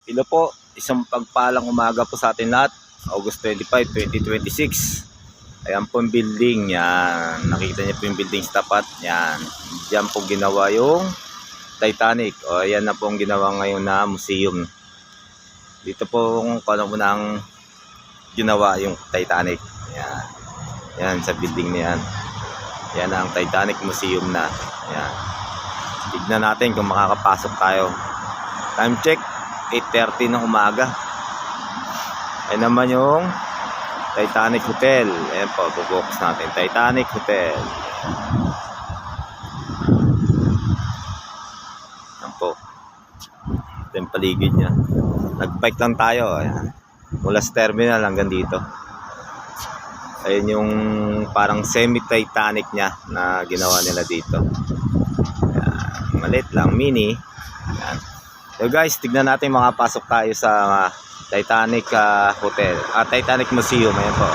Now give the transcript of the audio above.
Hello po, isang pagpalang umaga po sa atin lahat. August 25, 2026. Ayan po yung building. Yan. Nakita niyo po yung building sa tapat. Yan. Diyan po ginawa yung Titanic. O ayan na po ang ginawa ngayon na museum. Dito po kung paano po nang ginawa yung Titanic. Yan. Yan sa building na yan. Yan ang Titanic Museum na. Yan. Tignan natin kung makakapasok tayo. Time check. 8:30 ng umaga. Ayan naman yung Titanic Hotel. Ayan po, bubukas natin. Titanic Hotel. Ayan po. Ito yung paligid niya. Nag-bike lang tayo. Ayan. Mula sa terminal hanggang dito. Ayan yung parang semi-Titanic niya na ginawa nila dito. Ayan. Maliit lang, mini. Ayan. So guys, tignan natin makapasok tayo sa Titanic Hotel, Titanic Museum. Ayan po.